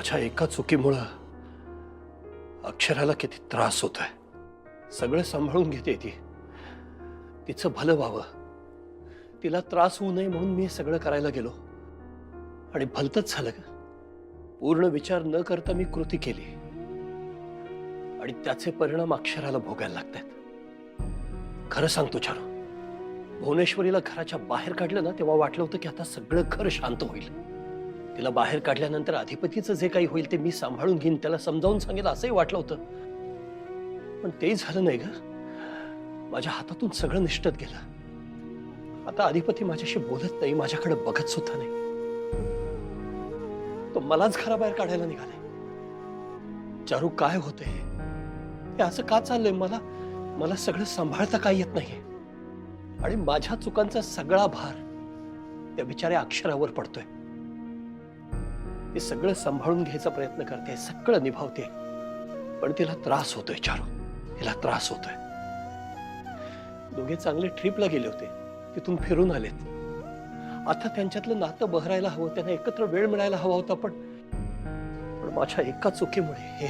माझ्या एका चुकीमुळे अक्षराला किती त्रास होतोय। सगळं सांभाळून घेते ती, तिचं भलं व्हावं, तिला त्रास होऊ नये म्हणून मी सगळं करायला गेलो आणि भलतच झालं का? पूर्ण विचार न करता मी कृती केली आणि त्याचे परिणाम अक्षराला भोगायला लागतात। खरं सांगतो चारू, भुवनेश्वरीला घराच्या बाहेर काढलं ना तेव्हा वाटलं होतं की आता सगळं घर शांत होईल। तिला बाहेर काढल्यानंतर अधिपतीचं जे काही होईल ते मी सांभाळून घेईन, त्याला समजावून सांगेल असंही वाटलं होतं, पण तेही झालं नाही ग। माझ्या हातातून सगळं निष्ठत गेलं। आता अधिपती माझ्याशी बोलत नाही, माझ्याकडे बघत सुद्धा नाही, तो मलाच घराबाहेर काढायला निघालाय। चारू काय होतंय हे असं का चाललंय? मला सगळं सांभाळता काय येत नाहीये आणि माझ्या चुकांचा सगळा भार त्या बिचाऱ्या अक्षरावर पडतोय। ती सगळं सांभाळून घ्यायचा प्रयत्न करते, सगळं निभावते, पण तिला त्रास होतोय चारू, तिला त्रास होतोय। दोघे चांगले ट्रिपला गेले होते, तिथून फिरून आलेत। आता त्यांच्यातलं नातं बहरायला हवं, त्यांना एकत्र वेळ मिळायला हवा होता, पण माझ्या एका चुकीमुळे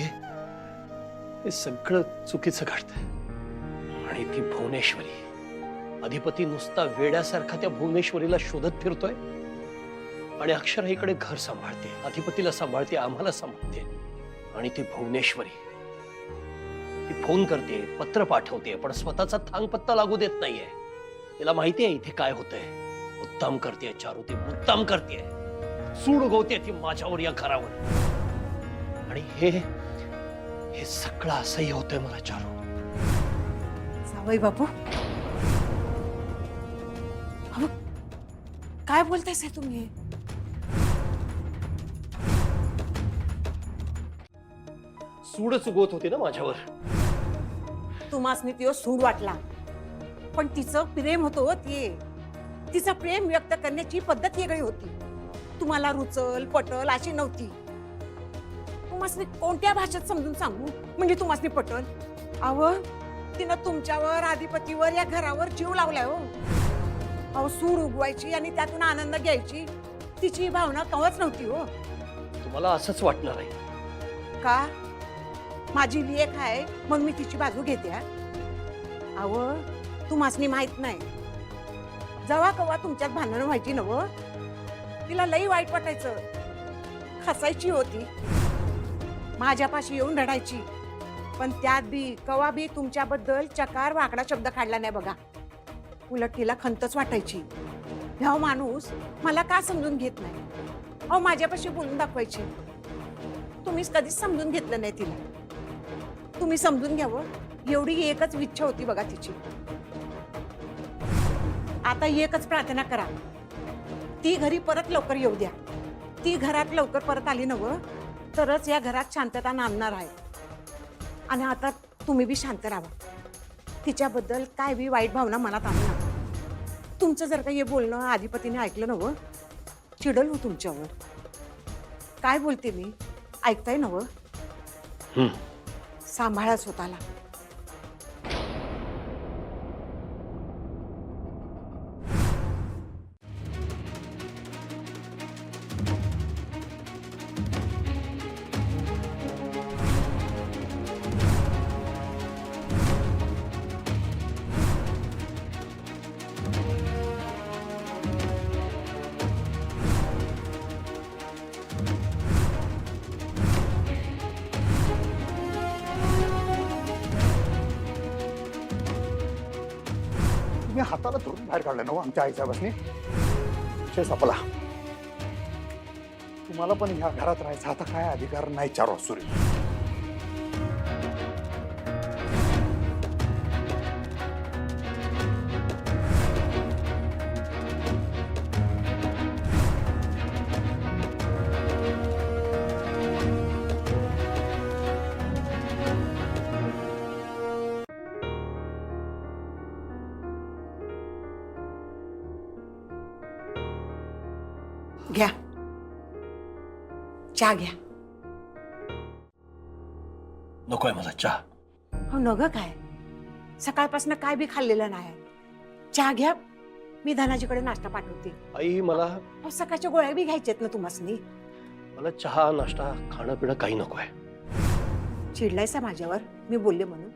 हे सगळं चुकीचं घडतंय। आणि ती भुवनेश्वरी, अधिपती नुसता वेड्यासारखा त्या भुवनेश्वरीला शोधत फिरतोय आणि अक्षरा इकडे घर सांभाळते, अधिपतीला सांभाळते, आम्हाला सांभाळते। आणि ती भुवनेश्वरी, ती फोन करते, पत्र पाठवते, पण स्वतःचा थांग पत्ता लागू देत नाहीये। तिला माहितीये इथे काय होतंय। मुद्दाम करते चारू, ती मुद्दाम करते, सूड उगवते ती माझ्यावर, या घरावर। आणि हे सगळं असह्य होतंय मला चारू। जावई बापू, अहो काय बोलताय तुम्ही? सूडच उगवत होते ना माझ्यावर। तुम्हासनी तो सूड वाटला, पण तिचं प्रेम होतं ते, तिचं प्रेम व्यक्त करण्याची पद्धत वेगळी होती। तुम्हाला रुचल पटल अशी नव्हती। तुम्हासनी कोणत्या भाषेत समजून सांगू म्हणजे तुम्हासनी पटल? अहो तिनं तुमच्यावर, अधिपतीवर, या घरावर जीव लावलाय हो। अहो सूड उगवायची आणि त्यातून आनंद घ्यायची तिची भावना कवच नव्हती हो। तुम्हाला असंच वाटणार आहे का? माझी लेक आहे मग मी तिची बाजू घेते? अहो तुम्हासनी माहित नाही, जेव्हा कवा तुमच्यात भांडण व्हायची नव, तिला लई वाईट वाटायचं, हसायची होती, माझ्यापाशी येऊन रडायची, पण त्यात बी कवा बी तुमच्याबद्दल चकार वाकडा शब्द काढला नाही बघा। उलट तिला खंतच वाटायची, ह्या माणूस मला का समजून घेत नाही। अहो माझ्यापाशी बोलून दाखवायची, तुम्हीच कधीच समजून घेतलं नाही तिला। तुम्ही समजून घ्यावं एवढी एकच इच्छा होती बघा तिची। आता एकच प्रार्थना करा, ती घरी परत लवकर येऊ द्या। ती घरात लवकर परत आली नव तरच या घरात शांतता नांदणार आहे। आणि आता तुम्ही बी शांत राहा, तिच्याबद्दल काय बी वाईट भावना मनात आणू नका। तुमचं जर का हे बोलणं अधिपतीने ऐकलं नव, चिडल हो तुमच्यावर। काय बोलते मी, ऐकताय नव? सांभाळा स्वतःला। तुम्ही हाताला धरून बाहेर काढलं ना आमच्या आईच्या बसने, विषय संपला। तुम्हाला पण ह्या घरात राहायचा आता काय अधिकार नाही चारू सुरी। घ्या चहा घ्या। नकोय मला चहा। हो नग काय, सकाळपासून काय बी खाल्लेलं नाही, चहा घ्या, मी धनाजीकडे नाश्ता पाठवते। आई मला अहो सकाळच्या गोळ्या बी घ्यायच्यात ना तुम्हासनी। मला चहा नाश्ता खाणं पिणं काही नको आहे. चिडलायसा माझ्यावर मी बोलले म्हणून?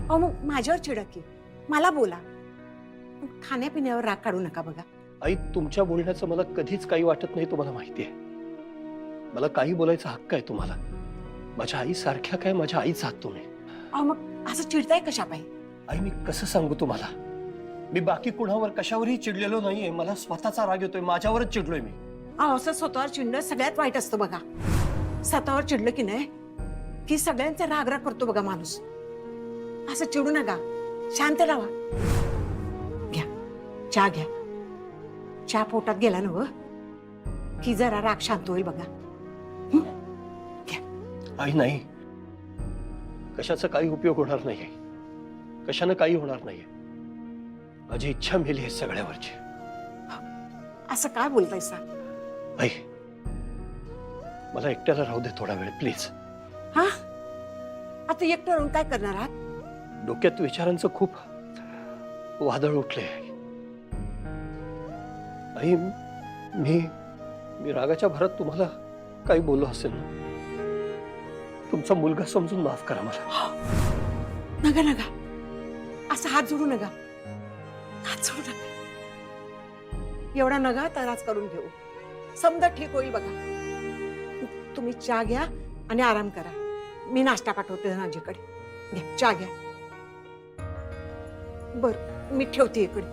अहो मग माझ्यावर चिडा की, मला बोला, पण खाण्यापिण्यावर राग काढू नका बघा. आई, तुमच्या बोलण्याचं मला कधीच काही वाटत नाही, तुम्हाला माहिती आहे. मला काही बोलायचा हक्क आहे तुम्हाला. माझ्या आई सारख्या काय, माझ्या आईच आहात तुम्ही. अहो मग असं चिडताय कशा पाहिजे? आई, मी कसं सांगू तुम्हाला? मी बाकी कुणावर कशावरही चिडलेलो नाहीये. मला स्वतःचा राग येतोय, माझ्यावरच चिडलोय मी. अहो असं स्वतःवर चिडणं सगळ्यात वाईट असतं बघा. स्वतःवर चिडलं की नाही की सगळ्यांचा राग करतो बघा माणूस. असं चिडू नका, शांत राहा. घ्या चहा घ्या. चहा पोटात गेला ना व की जरा राग शांत होईल बघा. आई नाही, कशाचा काही उपयोग होणार नाहीये. कशानं काही होणार नाहीये. माझी इच्छा मेली आहे सगळ्यावरची. असं काय बोलतायसा? आई, मला एकट्याला राहू दे थोडा वेळ प्लीज. हा, आता एकटं राहून काय करणार आहात? डोक्यात विचारांचं खूप वादळ उठले. आई, मी रागाच्या भरात तुम्हाला काही बोललो असेल ना. तुमचा मुलगा समजून माफ करा मला. नका नका, असं हात जोडू नका, हात जोडू नका. एवढा नका तराच करून घेऊ, समजा ठीक होईल बघा. तुम्ही चहा घ्या आणि आराम करा. मी नाश्ता पाठवते माझ्याकडे. घ्या चहा घ्या. बर, मी ठेवते इकडे.